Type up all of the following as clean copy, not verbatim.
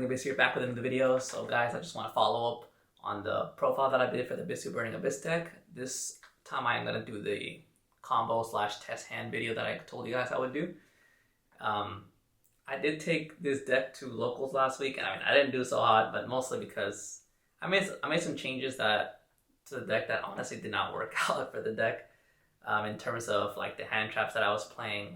Burning Abyss here, back with another video. So guys, I just want to follow up on the profile that I did for the Bystial Burning Abyss deck. This time I am going to do the combo slash test hand video that I told you guys I would do. I did take this deck to locals last week, and I didn't do so hot, but mostly because I made some changes to the deck that honestly did not work out for the deck. In terms of like the hand traps that I was playing,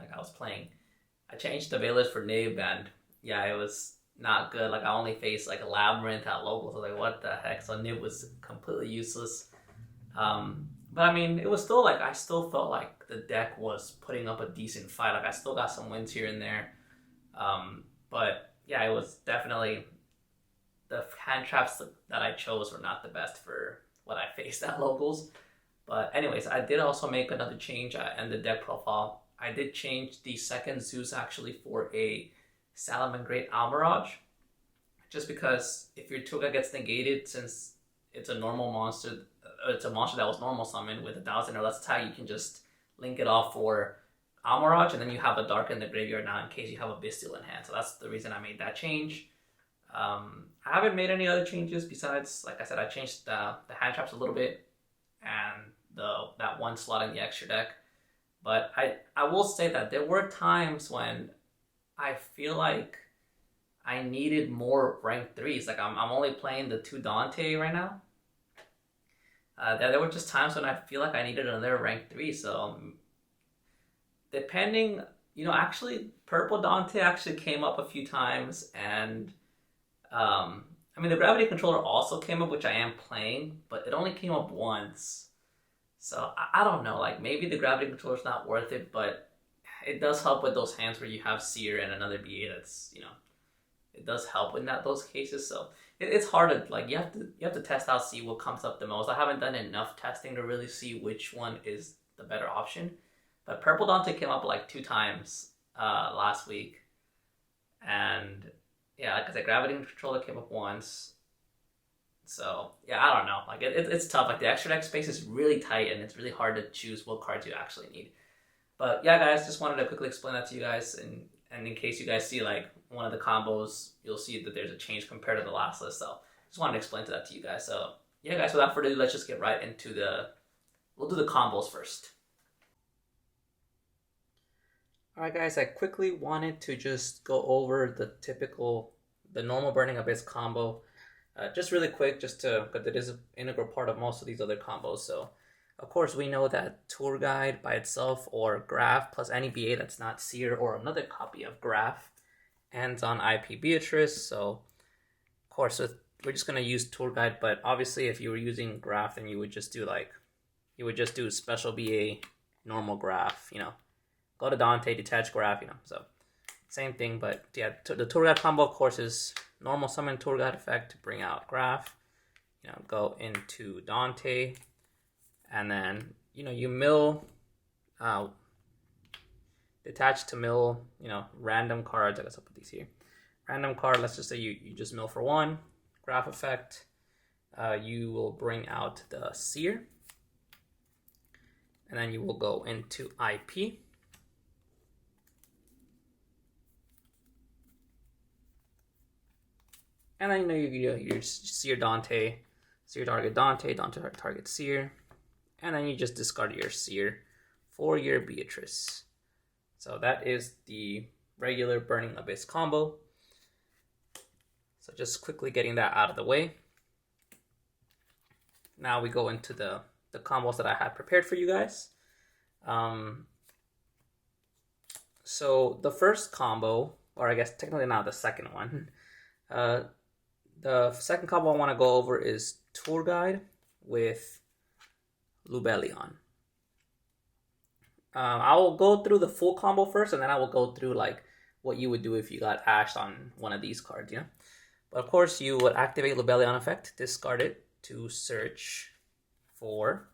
I changed the Veilers for Nib, and yeah, it was not good. Like I only faced like a Labyrinth at locals. I was like, what the heck? So Nib was completely useless. But I mean, it was still like, I still felt like the deck was putting up a decent fight. Like I still got some wins here and there. But yeah, it was definitely, the hand traps that I chose were not the best for what I faced at locals. But anyways, I did also make another change in the deck profile. I did change the second Zeus actually for a Salamangreat Almirage. Just because if your Toga gets negated, since it's a normal monster, it's a monster that was normal summoned with 1,000 or less attack, you can just link it off for Almirage, and then you have a Dark in the graveyard now in case you have a Bystial in hand. So that's the reason I made that change. I haven't made any other changes besides, like I said, I changed the hand traps a little bit and that one slot in the extra deck. But I will say that there were times when I feel like I needed more rank 3s. Like I'm only playing the 2 Dante right now. There were just times when I feel like I needed another rank 3. So depending, actually Purple Dante actually came up a few times, and I mean the Gravity Controller also came up, which I am playing, but it only came up once. So I don't know, like maybe the Gravity Controller is not worth it, but it does help with those hands where you have Seer and another BA that's, it does help in those cases. So it's hard to, like, you have to test out, see what comes up the most. I haven't done enough testing to really see which one is the better option. But Purple Dante came up like 2 times last week. And yeah, like I said, Gravity Controller came up once. So yeah, I don't know. Like it's tough. Like the extra deck space is really tight, and it's really hard to choose what cards you actually need. But yeah, guys, just wanted to quickly explain that to you guys, and in case you guys see like one of the combos, you'll see that there's a change compared to the last list. So just wanted to explain that to you guys. So yeah, guys, without further ado, let's just get right into we'll do the combos first. All right, guys, I quickly wanted to just go over the normal Burning Abyss combo. Just really quick, because it is an integral part of most of these other combos. So, of course, we know that Tour Guide by itself or Graph plus any BA that's not Seer or another copy of Graph ends on IP Beatrice. So, of course, we're just going to use Tour Guide. But obviously, if you were using Graph, then you would just do Special BA, normal Graph, Go to Dante, detach Graph, So, same thing. But yeah, the Tour Guide combo, of course, is normal summon Tour Guide effect to bring out Graph, go into Dante, and then, you mill, detach to mill, random cards. I guess I'll put these here. Random card, let's just say you just mill for 1, Graph effect. You will bring out the Seer, and then you will go into IP. And then, you Seer Dante, Seer target Dante, Dante target Seer. And then you just discard your Seer for your Beatrice. So that is the regular Burning Abyss combo. So just quickly getting that out of the way. Now we go into the combos that I had prepared for you guys. So the first combo, or I guess technically now the second one, the second combo I want to go over is Tour Guide with Lubellion. I will go through the full combo first, and then I will go through like what you would do if you got ashed on one of these cards, But of course, you would activate Lubellion effect, discard it to search for.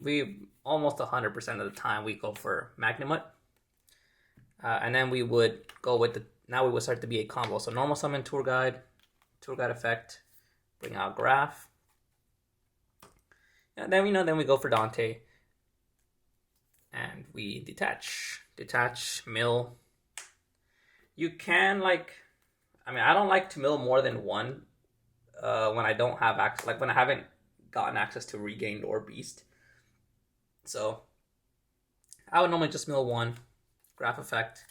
We almost 100% of the time we go for Magnamut, and then we would go with now we would start to be a combo. So normal summon Tour Guide effect, bring out Graph, and then we go for Dante, and we detach, mill. You can I mean, I don't like to mill more than one when I don't have access, like when I haven't gotten access to Regained or Beast. So I would normally just mill one, graph effect,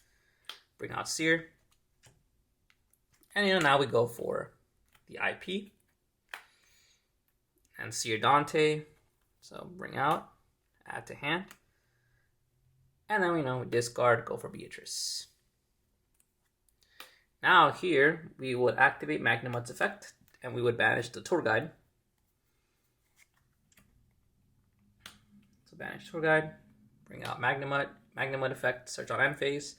bring out Seer. And now we go for the IP and Seer Dante. So bring out, add to hand. And then we discard, go for Beatrice. Now here we would activate Magnamud's effect and we would banish the tour guide. So banish tour guide, bring out Magnamud effect, search on end phase,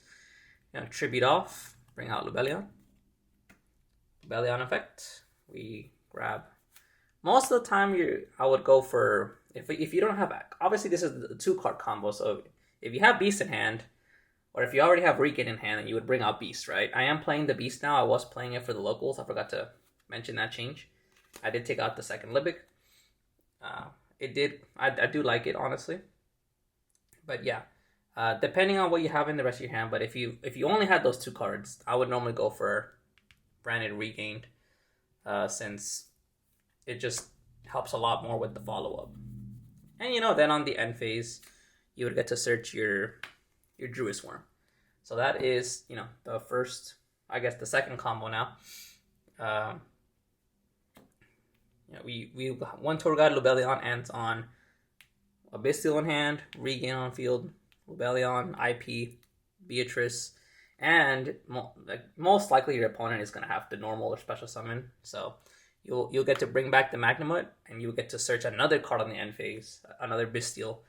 tribute off, bring out lubellion. Lubellion effect, we grab. Most of the time I would go for, if you don't have, obviously this is the 2-card combo, so if you have Beast in hand, or if you already have Regain in hand, then you would bring out Beast, right? I am playing the Beast now. I was playing it for the locals. I forgot to mention that change. I did take out the second Libic. I do like it, honestly. But yeah, depending on what you have in the rest of your hand, but if you only had those 2 cards, I would normally go for Branded Regained, since it just helps a lot more with the follow-up. And then on the end phase, you would get to search your Druid Worm. So that is, the first, I guess the second combo now. We one tour guide Lubellion ends on a Bystial in hand, Regain on field, Lubellion, IP, Beatrice, and most likely your opponent is going to have the normal or special summon. So you'll get to bring back the Magnamud, and you'll get to search another card on the end phase, another Bystial.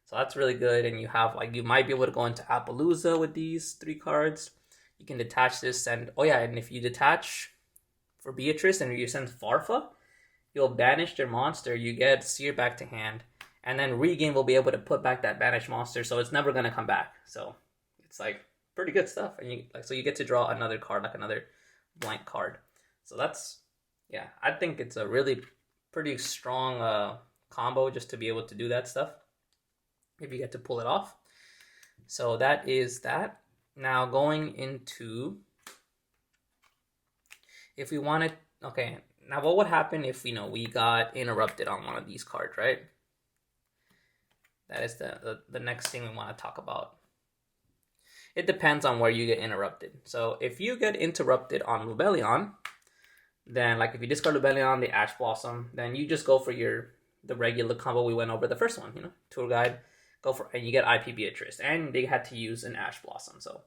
So that's really good, and you might be able to go into Appaloosa with these 3 cards. You can detach this, and and if you detach for Beatrice and you send Farfa, you'll banish their monster, you get Seer back to hand, and then Regain will be able to put back that banished monster, so it's never going to come back. So it's pretty good stuff, and you get to draw another card, another blank card. So that's, I think it's a really pretty strong combo just to be able to do that stuff, if you get to pull it off. So that is that. Now going into, if we wanted, now what would happen if we got interrupted on one of these cards, right? That is the next thing we want to talk about. It depends on where you get interrupted. So if you get interrupted on Lubellion, then if you discard Lubellion, the Ash Blossom, then you just go for the regular combo we went over the first one, tour guide, go for, and you get IP Beatrice, and they had to use an Ash Blossom, so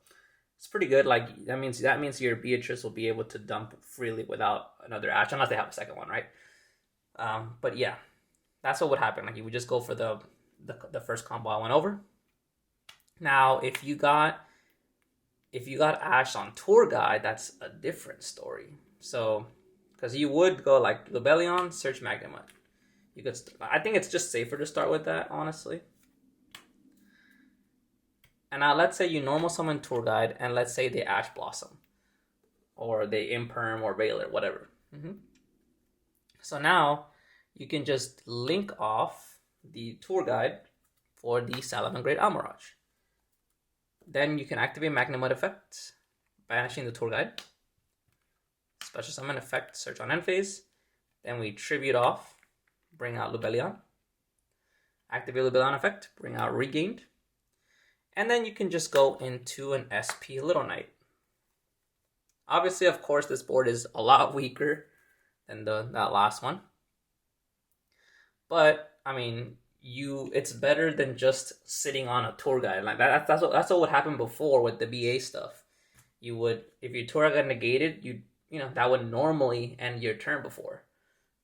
it's pretty good. That means your Beatrice will be able to dump freely without another Ash, unless they have a second one, right? But yeah, that's what would happen. You would just go for the first combo I went over. Now, if you got Ash on tour guide, that's a different story. So, because you would go Lubellion, search Magnamud. I think it's just safer to start with that, honestly. And now let's say you normal summon tour guide, and let's say they Ash Blossom, or they Imperm or Veiler, whatever. So now you can just link off the tour guide for the Salamangreat Almirage. Then you can activate Magnamud effect, banishing the tour guide. Special summon effect, search on end phase. Then we tribute off, bring out Lubellion. Activate Lubellion effect, bring out Regained. And then you can just go into an SP Little Knight. Obviously, of course, this board is a lot weaker than that last one. But, it's better than just sitting on a tour guide. That's what would happen before with the BA stuff. You would, if your tour guide negated, that would normally end your turn before.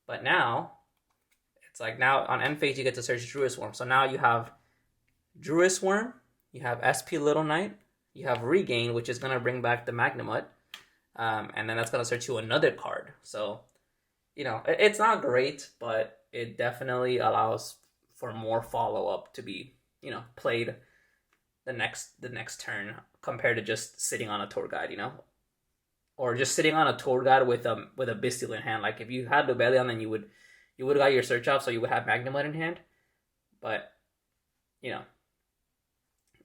But now, it's now on end phase you get to search Druid Worm. So now you have Druid Worm, you have SP Little Knight, you have Regain, which is going to bring back the Magnamud, and then that's going to search you another card. So, it's not great, but it definitely allows for more follow-up to be, played the next turn compared to just sitting on a tour guide, or just sitting on a tour guide with a Bystial in hand. If you had Lubellion, then you would have got your search off, so you would have Magnamud in hand. But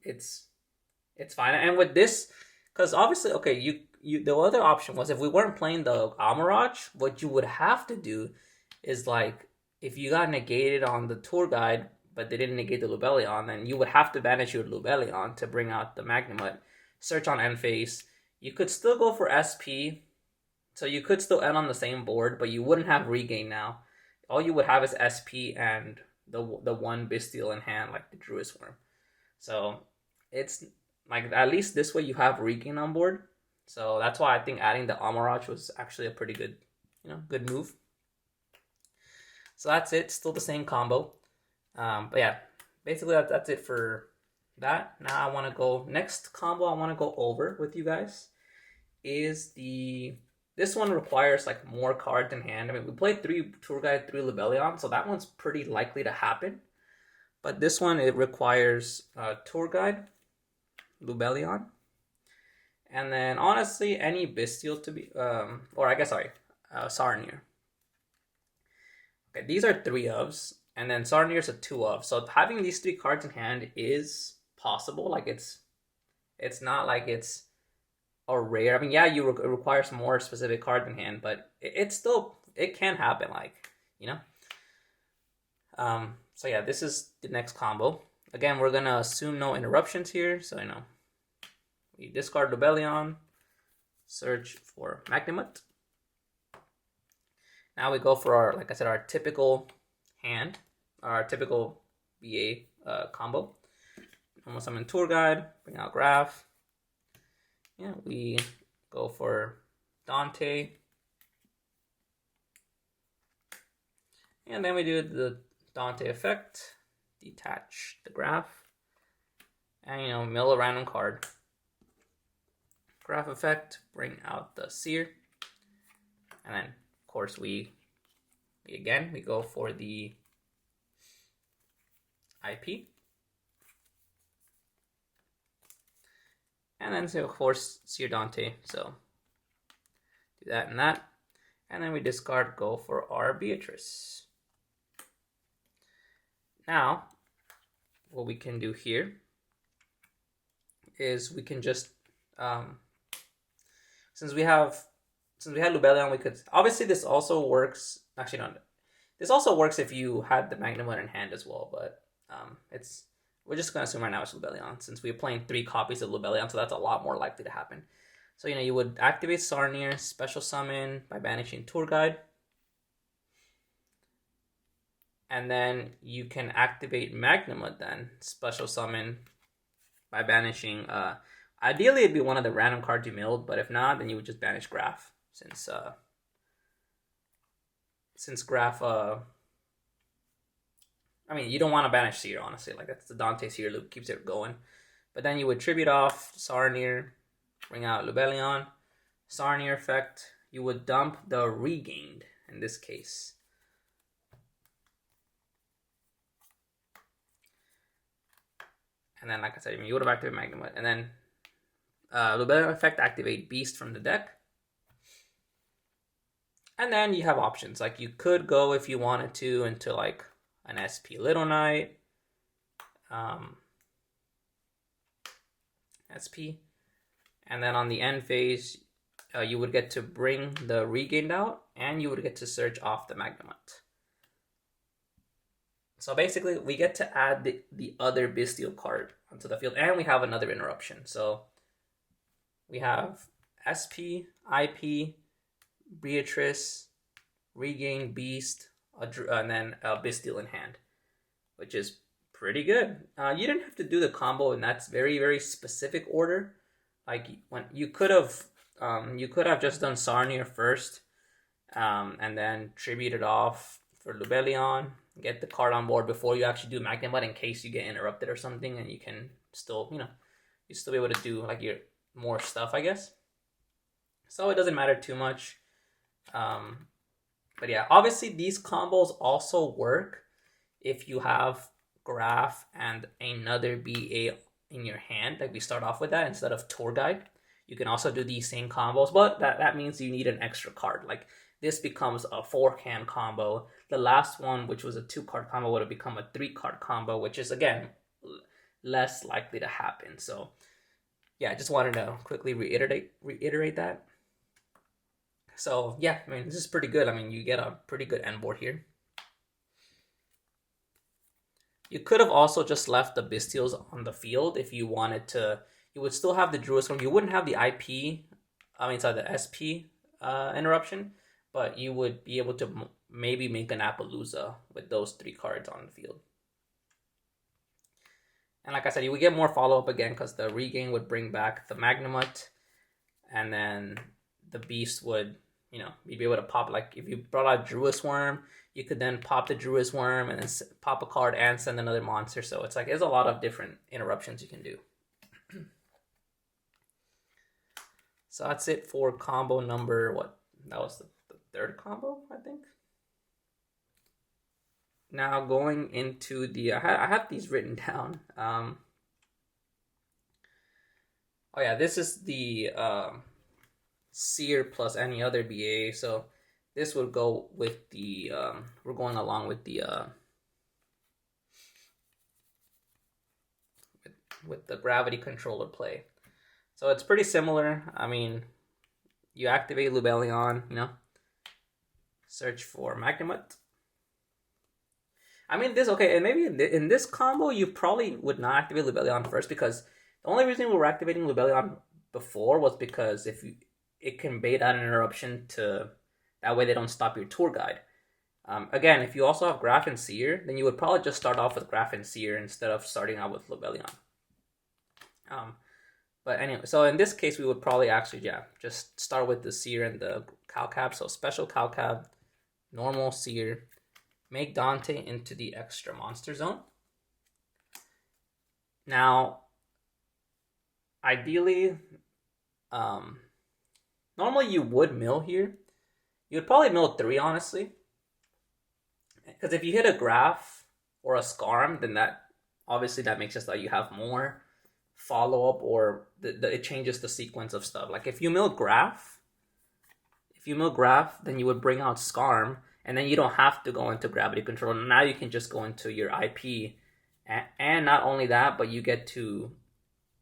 it's fine. And with this, because obviously, the other option was if we weren't playing the Amarach, what you would have to do is like if you got negated on the tour guide, but they didn't negate the lubellion, then you would have to banish your lubellion to bring out the Magnamut. Search on end phase. You could still go for SP, so you could still end on the same board, but you wouldn't have regain now. All you would have is SP and the one Bystial in hand, like the Druid's Worm. So it's like at least this way you have regain on board. So that's why I think adding the Amarach was actually a pretty good, good move. So that's it. Still the same combo. But yeah, basically that's it for that. Now I want to go, next combo I want to go over with you guys is this one requires like more cards in hand. I mean, we played 3 Tour Guide, 3 lubellion, so that one's pretty likely to happen. But this one, it requires Tour Guide, lubellion, and then honestly any Bystial to be, Sarnier. Okay, these are 3 ofs, and then Sarnier's a 2 of. So having these 3 cards in hand is possible. Like it's not like it's a rare. I mean, yeah, it requires more specific cards in hand, but it can happen. Like So yeah, this is the next combo. Again, we're gonna assume no interruptions here. So we discard lubellion, search for Magnamut. Now we go for our typical hand, our typical BA combo. Almost summon Tour Guide, bring out Graph. Yeah, we go for Dante. And then we do the Dante effect, detach the Graph, and mill a random card. Graph effect, bring out the Seer. And then of course we go for the IP. And then of course Seer Dante. So do that and that. And then we discard, go for our Beatrice. Now, what we can do here is we can just since we had lubellion, we could obviously this also works. Actually, no, this also works if you had the Magnamut in hand as well. But we're just gonna assume right now it's lubellion since we're playing 3 copies of lubellion, so that's a lot more likely to happen. So you would activate Sarnier, special summon by banishing Tour Guide. And then you can activate Magnamut then, special summon by banishing, ideally it'd be one of the random cards you milled, but if not, then you would just banish Graph, since Graph, I mean, you don't want to banish Seer, honestly, like that's the Dante Seer loop, keeps it going. But then you would tribute off Sarnier, bring out lubellion, Sarnier effect, you would dump the regained, in this case. And then, like I said, you would have activated Magnamut. And then lubellion effect, activate Beast from the deck. And then you have options. Like you could go, if you wanted to, into like an SP Little Knight. SP. And then on the end phase, you would get to bring the regained out. And you would get to search off the Magnamut. So basically, we get to add the other Bystial card onto the field, and we have another interruption. So we have SP, IP, Beatrice, Regain, Beast, and then Bystial in hand, which is pretty good. You didn't have to do the combo in that very, very specific order. Like when you could have just done Sarnier first, and then tributed off for lubellion. Get the card on board before you actually do Magnamut in case you get interrupted or something, and you can still, you still be able to do like your more stuff, I guess. So it doesn't matter too much. But yeah, obviously these combos also work if you have Graph and another BA in your hand. Like we start off with that instead of Tour Guide. You can also do these same combos, but that means you need an extra card. Like this becomes a 4-hand combo. The last one, which was a 2-card combo, would have become a 3-card combo, which is, again, less likely to happen. So yeah, I just wanted to quickly reiterate that. So yeah, I mean, this is pretty good. I mean, you get a pretty good end board here. You could have also just left the Bystials on the field if you wanted to. You would still have the Druid. You wouldn't have the IP, I mean, sorry, the SP interruption, but you would be able to maybe make an Appaloosa with those 3 cards on the field. And like I said, you would get more follow-up again because the regain would bring back the Magnamut, and then the Beast would, you know, you'd be able to pop, like if you brought out Druid Worm, you could then pop the Druid Worm and then pop a card and send another monster. So it's like, there's a lot of different interruptions you can do. So that's it for combo number, what? That was the 3rd combo, I think. Now going into the, I have these written down. Oh yeah, this is the Seer plus any other BA. So this would go with the, we're going along with the, with the gravity controller play. So it's pretty similar. I mean, you activate Lubellion, you know, search for Magnamut. I mean, this, okay, and maybe in this combo, you probably would not activate Lubellion first, because the only reason we were activating Lubellion before was because if you, it can bait out an interruption to, that way they don't stop your tour guide. Again, if you also have Graph and Seer, then you would probably just start off with Graph and Seer instead of starting out with Lubellion. But anyway, so in this case, we would probably actually, yeah, just start with the Seer and the Calcab. So special Calcab, normal Seer, make Dante into the extra monster zone. Now, ideally, normally you would mill here. You would probably mill 3, honestly. Because if you hit a Graph or a Scarm, then that, obviously that makes it so that you have more follow-up, or it changes the sequence of stuff. Like if you mill Graph, then you would bring out Scarm, and then you don't have to go into gravity control. Now you can just go into your IP, and not only that, but you get to,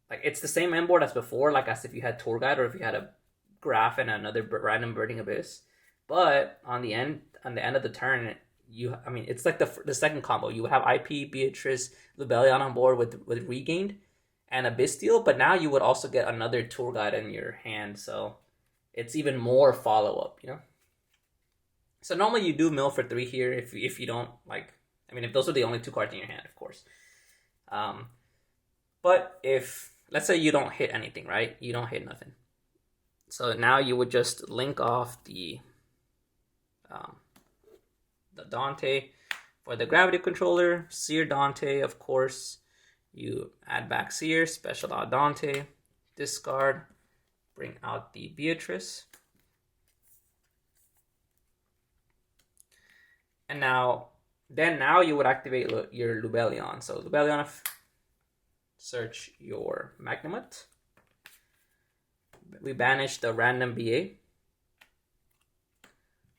like, it's the same end board as before, like as if you had Tour Guide or if you had a Graph and another random Burning Abyss. But on the end of the turn, I mean, it's like the second combo. You would have IP, Beatrice, Lubellion on board with Regained and a Bystial, but now you would also get another Tour Guide in your hand, so it's even more follow-up, you know? So normally you do mill for 3 here if you don't, like, I mean, if those are the only 2 cards in your hand, of course. But if, let's say you don't hit anything, right? You don't hit nothing. So now you would just link off the Dante for the gravity controller, Seer Dante, of course. You add back Seer, special out Dante, discard, bring out the Beatrice. And now you would activate your Lubellion. So Lubellion, search your Magnamut. We banish the random BA.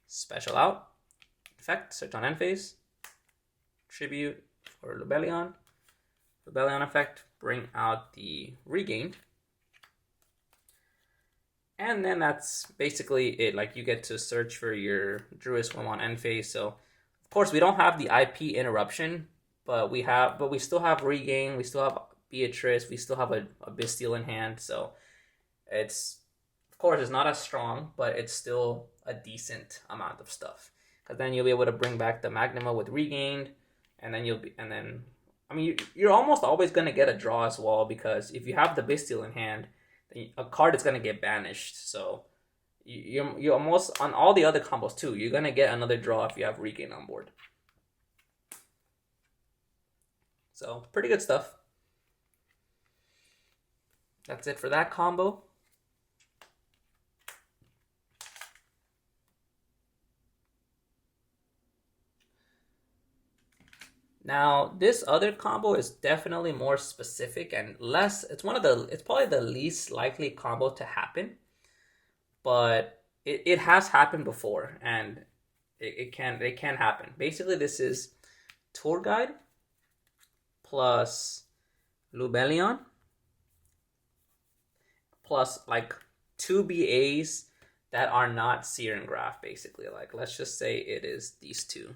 Special out. Effect, search on end phase. Tribute for Lubellion. Lubellion effect, bring out the Regained. And then that's basically it. Like, you get to search for your Druid Swarm on end phase. So of course we don't have the IP interruption, but we still have Regain, we still have Beatrice, we still have a Bystial in hand. So it's, of course, it's not as strong, but it's still a decent amount of stuff. Because then you'll be able to bring back the Magnuma with Regained, and then I mean, you're almost always going to get a draw as well, because if you have the Bystial in hand, then a card is going to get banished. So you're almost, on all the other combos too, you're going to get another draw if you have Regain on board. So pretty good stuff. That's it for that combo. Now, this other combo is definitely more specific and less, it's probably the least likely combo to happen, but it has happened before, and it can happen. Basically, this is Tour Guide plus Lubellion plus like 2 BAs that are not Seer and Graph, basically. Like, let's just say it is these two.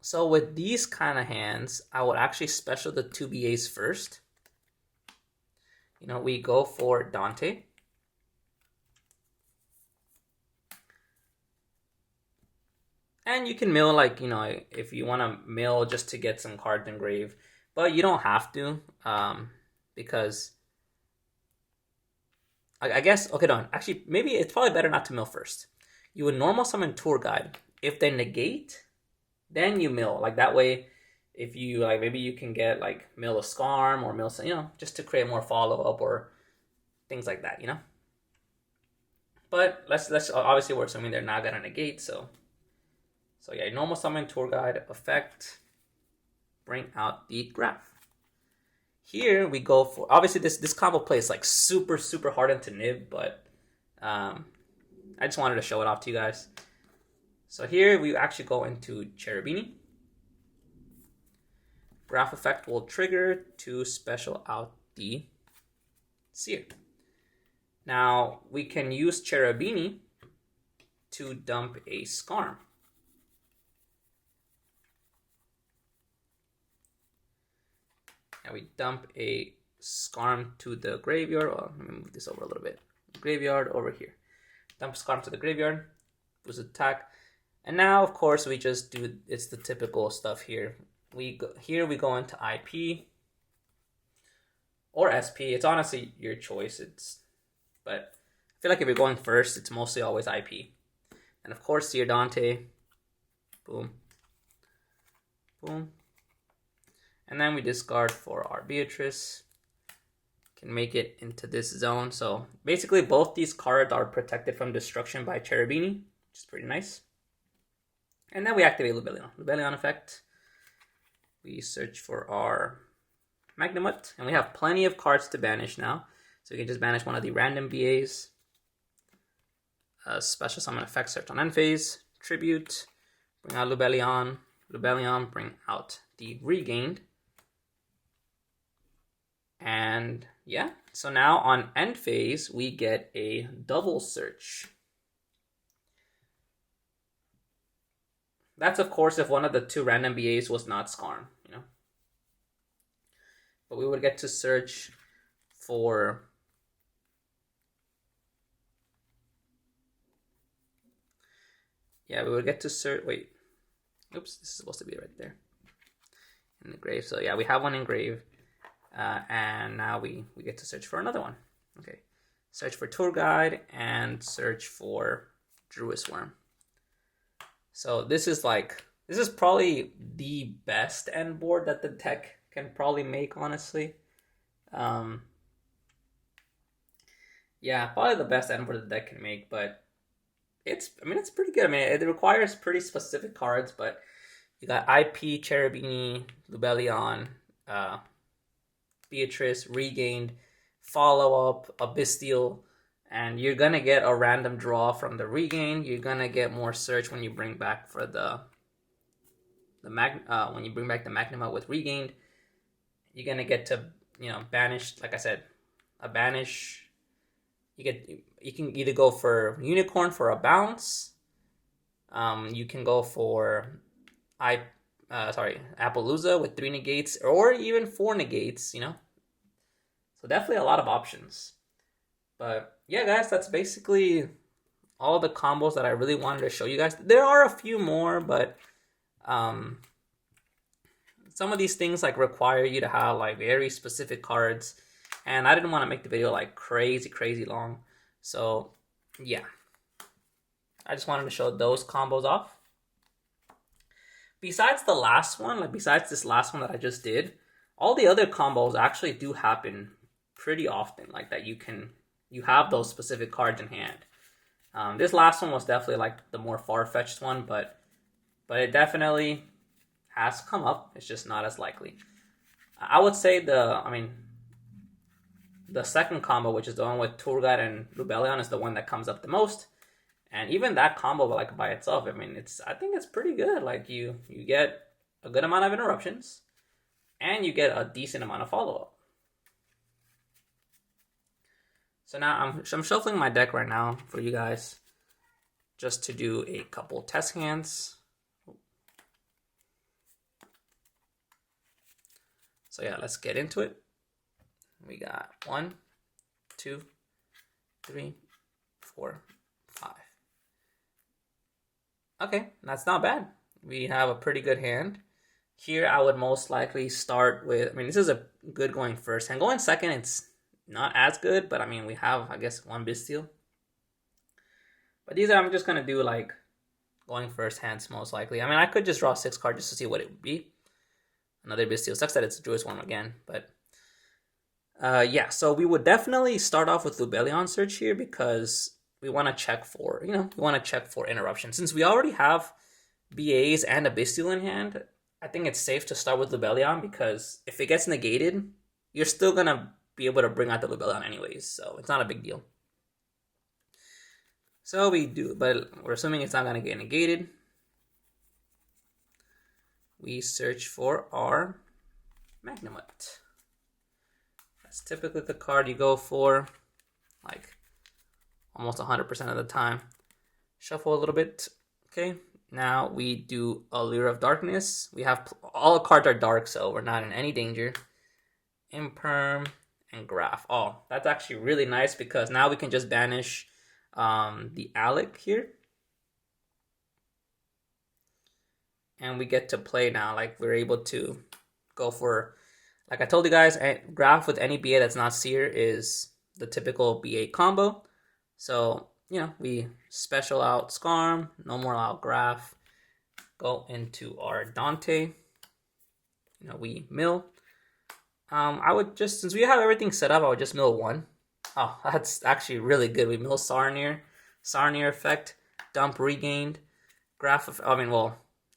So with these kind of hands, I would actually special the 2 BAs first. You know, we go for Dante. And you can mill, like, you know, if you want to mill just to get some cards engraved. But you don't have to, because I guess, okay, don't. Actually, maybe it's probably better not to mill first. You would normal summon Tour Guide. If they negate, then you mill. Like, that way, if you, like, maybe you can get, like, mill a Scarm or mill some, you know, just to create more follow-up or things like that, you know? But let's obviously, we're assuming they're not going to negate, so yeah, normal summon Tour Guide effect, bring out the graph. Here we go for, obviously this combo play is like super hard into nib, but I just wanted to show it off to you guys. So here we actually go into Cherubini. Graph effect will trigger to special out the Seer. Now we can use Cherubini to dump a Scarm. And we dump a Scarm to the graveyard. Well, let me move this over a little bit. Graveyard over here. Dump Scarm to the graveyard. Boost attack. And now, of course, we just do, it's the typical stuff here. We go into IP or SP. It's honestly your choice. But I feel like if you're going first, it's mostly always IP. And of course, your Dante. Boom. Boom. And then we discard for our Beatrice. Can make it into this zone. So basically both these cards are protected from destruction by Cherubini, which is pretty nice. And then we activate Lubellion. Lubellion effect. We search for our Magnamut. And we have plenty of cards to banish now. So we can just banish one of the random BAs. Special summon effect, search on end phase. Tribute. Bring out Lubellion. Lubellion, bring out the Regained. And yeah, so now on end phase, we get a double search. That's, of course, if one of the two random BAs was not Scarm, you know. But we would get to search for... Yeah, we would get to search... Wait. Oops, this is supposed to be right there. In the grave. So yeah, we have one in grave. And now we get to search for another one. Okay, search for Tour Guide and search for Druid's Worm. So this is probably the best end board that the deck can probably make, honestly. Yeah, probably the best end board the deck can make, but it's pretty good. I mean, it requires pretty specific cards, but you got IP, Cherubini, Lubellion, Beatrice, Regained, Follow-Up, a Bystial, and you're gonna get a random draw from the Regained. You're gonna get more search when you bring back for when you bring back the Magnamut with Regained. You're gonna get to, you know, banish, like I said, a banish. You can either go for Unicorn for a bounce. You can go for Appaloosa with 3 negates, or even 4 negates, you know. So definitely a lot of options. But yeah, guys, that's basically all the combos that I really wanted to show you guys. There are a few more, but some of these things like require you to have like very specific cards, and I didn't want to make the video like crazy long. So yeah, I just wanted to show those combos off. Besides the last one, like besides this last one that I just did, all the other combos actually do happen pretty often, like that you have those specific cards in hand. This last one was definitely like the more far-fetched one, but it definitely has come up. It's just not as likely. I would say the second combo, which is the one with Tour Guide and Lubellion, is the one that comes up the most. And even that combo, like by itself, I think it's pretty good. Like you get a good amount of interruptions, and you get a decent amount of follow-up. So now I'm shuffling my deck right now for you guys, just to do a couple test hands. So yeah, let's get into it. We got 1, 2, 3, 4, 5. Okay, that's not bad. We have a pretty good hand. Here I would most likely start with, I mean, this is a good going first hand. Going second, it's not as good, but I mean, we have, I guess, 1 Bystial. But these I'm just going to do like going first hands most likely. I mean, I could just draw 6 cards just to see what it would be. Another Bystial. Sucks that it's Druid's Worm again, but yeah, so we would definitely start off with Lubellion Search here because we want to check for, we want to check for interruptions. Since we already have BAs and a Bystial in hand, I think it's safe to start with Lubellion because if it gets negated, you're still going to be able to bring out the Lubellion anyways, so it's not a big deal. So we do, but we're assuming it's not going to get negated. We search for our Magnamut. That's typically the card you go for, like almost 100% of the time. Shuffle a little bit. Okay, now we do Allure of Darkness. We have all the cards are dark, so we're not in any danger. Imperm and Graph. Oh, that's actually really nice because now we can just banish the Alec here. And we get to play now, like we're able to go for, like I told you guys, Graph with any BA that's not Seer is the typical BA combo. So, we special out Scarm, no more out Graph, go into our Dante, we mill. I would just, since we have everything set up, I would just mill 1. Oh, that's actually really good. We mill Sarnier effect, dump Regained, Graph of,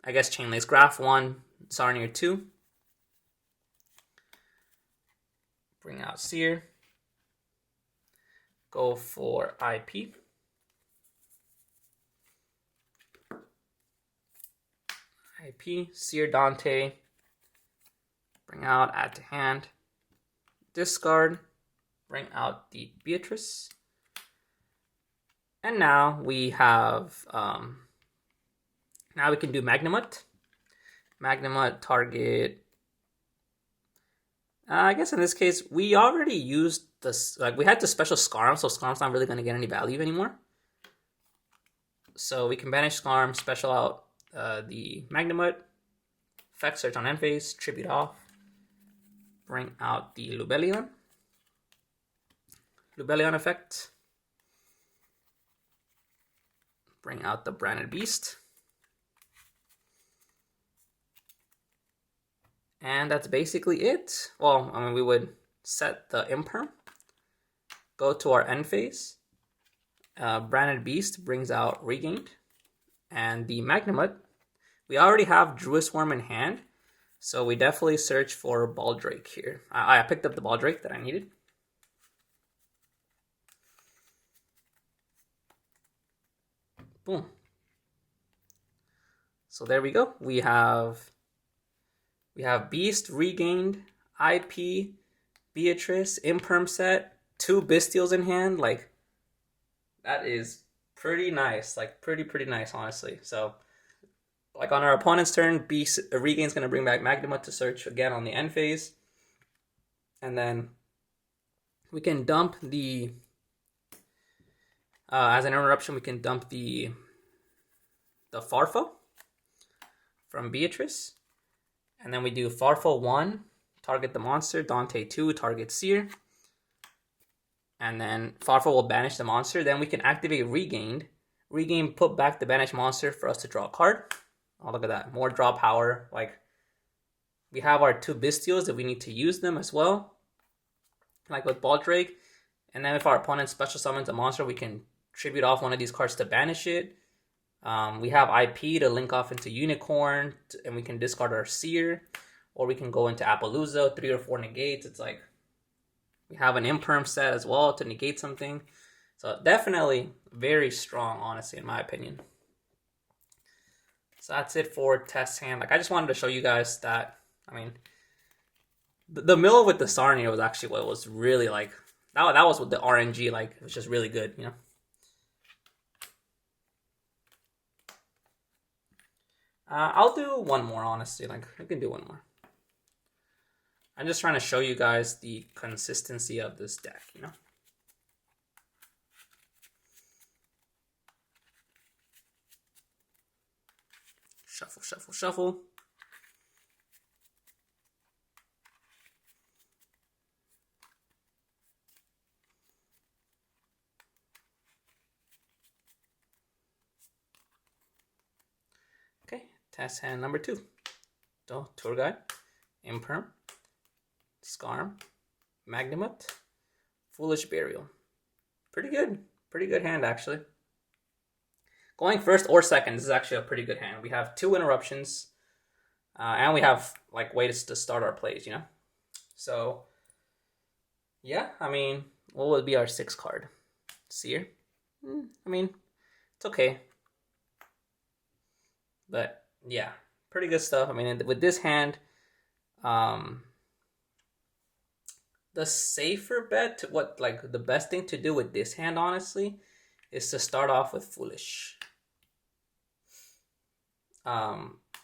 I guess Chain Lace, Graph 1, Sarnier 2. Bring out Seer. Go for IP. Seer Dante. Bring out, add to hand. Discard. Bring out the Beatrice. And now we have, now we can do Magnamut. Magnamut target. I guess in this case, we already used this, like we had the special Scarm, so Scarm's not really going to get any value anymore. So we can banish Scarm, special out the Magnamut, effect search on end phase, tribute off, bring out the Lubellion effect, bring out the Branded Beast. And that's basically it. Well, we would set the Imperm, go to our end phase. Branded Beast brings out Regained. And the Magnamut, we already have Druid's Worm in hand, so we definitely search for Baldrake here. I picked up the Baldrake that I needed. Boom. So there we go. We have Beast, Regained, IP, Beatrice, Imperm set, 2 Bystials in hand. Like, that is pretty nice. Like, pretty nice, honestly. So, like, on our opponent's turn, Regain's going to bring back Magnamut to search again on the end phase. And then we can dump the, as an interruption, we can dump the Farfo from Beatrice. And then we do Farfo 1, target the monster, Dante 2, target Seer. And then Farfo will banish the monster. Then we can activate Regained. Regained, put back the banished monster for us to draw a card. Oh, look at that. More draw power. Like, we have our 2 Bystials if we need to use them as well. Like with Baldrake. And then if our opponent special summons a monster, we can tribute off one of these cards to banish it. We have IP to link off into Unicorn, and we can discard our Seer, or we can go into Appaloosa, 3 or 4 negates. It's like, we have an Imperm set as well to negate something. So definitely very strong, honestly, in my opinion. So that's it for test hand. Like, I just wanted to show you guys that, the mill with the Sarnier was actually what was really, like, that was with the RNG, like, it was just really good, you know. I'll do one more, honestly. Like, I can do one more. I'm just trying to show you guys the consistency of this deck, you know. Shuffle, shuffle, shuffle. Okay, test hand number 2. So, Tour Guide, Imperm, Scarm, Magnamut, Foolish Burial. Pretty good hand, actually. Going first or second, this is actually a pretty good hand. We have 2 interruptions, and we have like ways to start our plays, you know. So, yeah, I mean, what would be our 6th card? Seer. I mean, it's okay, but yeah, pretty good stuff. I mean, with this hand, the safer bet, the best thing to do with this hand, honestly, is to start off with Foolish.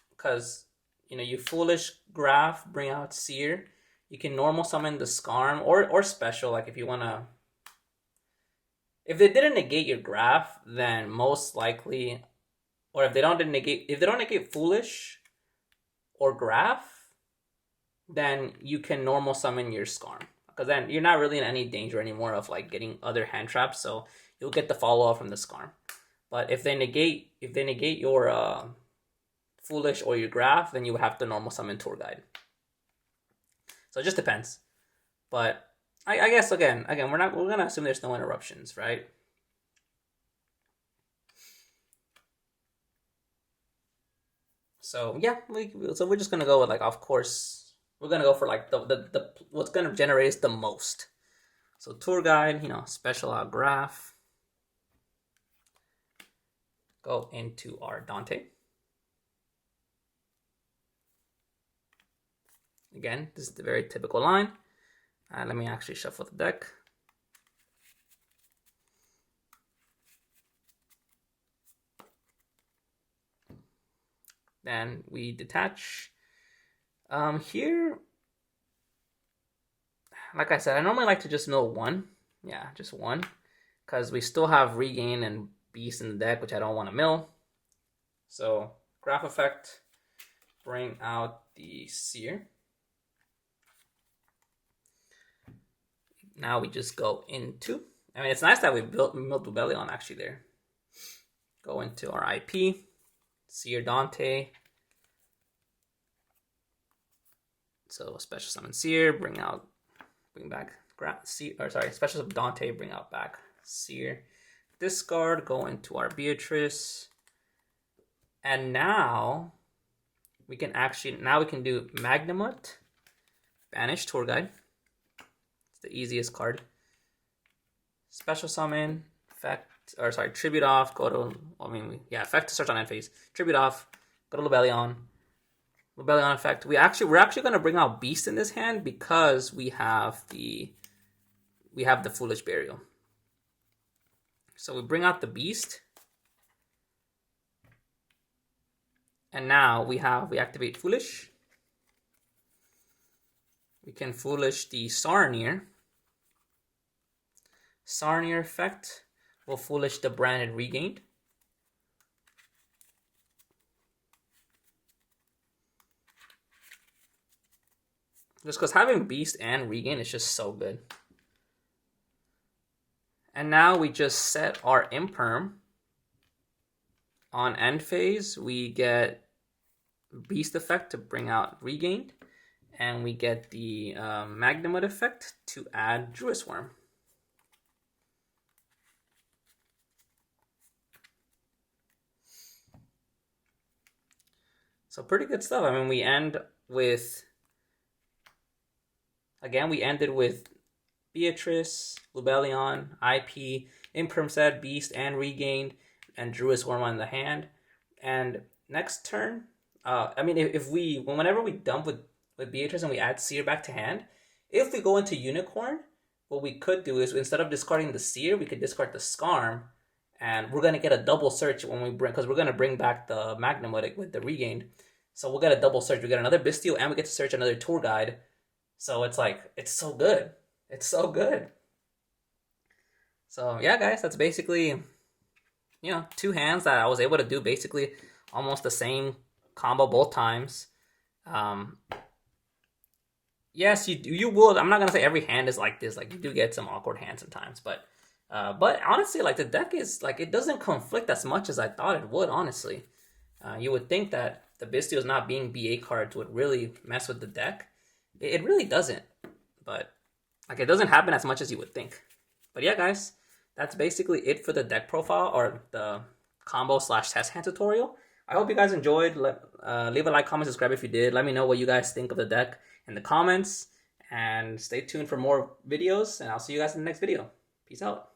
Because, you know, you Foolish Graph, bring out Seer. You can normal summon the Scarm or special, like if you want to. If they didn't negate your Graph, then most likely, or if they don't negate Foolish or Graph, then you can normal summon your Scarm. Because then you're not really in any danger anymore of like getting other hand traps, so you'll get the follow up from the Scarm. But if they negate your Foolish or your Graph, then you would have to normal summon Tour Guide. So it just depends. But I guess again we're gonna assume there's no interruptions, right? So yeah, we're just gonna go with like, of course, we're gonna go for like the what's gonna generate is the most. So Tour Guide, you know, special out Graph. Go into our Dante. Again, this is the very typical line. Let me actually shuffle the deck. Then we detach. Here, like I said, I normally like to just mill 1. Yeah, just 1. Because we still have Regain and Beast in the deck, which I don't want to mill. So, Graph effect, bring out the Seer. Now we just go into, I mean, it's nice that we milled lubellion actually there. Go into our IP, Seer Dante. So special summon Seer, bring back Seer, or sorry, special summon Dante, bring out back Seer. Discard, go into our Beatrice. And now we can do Magnamut, banish Tour Guide. The easiest card. Special summon, tribute off, go to, effect to search on end phase. Tribute off, go to lubellion. Lubellion effect. We're actually gonna bring out Beast in this hand because we have the Foolish Burial. So we bring out the Beast. And now we activate Foolish. We can Foolish the Sarnier. Sarnier effect will Foolish the Branded Regained. Just because having Beast and Regain is just so good. And now we just set our Imperm. On end phase, we get Beast effect to bring out Regained. And we get the Magnamut effect to add Druid Worm. So pretty good stuff. I mean, we ended with Beatrice, lubellion, IP, Imperm set, Beast, and Regained, and Druid Worm on the hand. And next turn, whenever we dump with Beatrice and we add Seer back to hand, if we go into Unicorn, what we could do is instead of discarding the Seer, we could discard the Scarm, and we're gonna get a double search when we bring, because we're gonna bring back the Magnum with the regained. So we'll get a double search. We get another Bystial, and we get to search another tour guide. So it's like, it's so good. It's so good. So yeah, guys, that's basically, you know, 2 hands that I was able to do basically almost the same combo both times. Yes, you will. I'm not gonna say every hand is like this. Like, you do get some awkward hands sometimes, but honestly, like, the deck is like, it doesn't conflict as much as I thought it would. Honestly, you would think that the Bystials not being BA cards would really mess with the deck. It really doesn't, but like, it doesn't happen as much as you would think. But yeah, guys, that's basically it for the deck profile or the combo / test hand tutorial. I hope you guys enjoyed. Leave a like, comment, subscribe if you did. Let me know what you guys think of the deck in the comments, and stay tuned for more videos, and I'll see you guys in the next video. Peace out.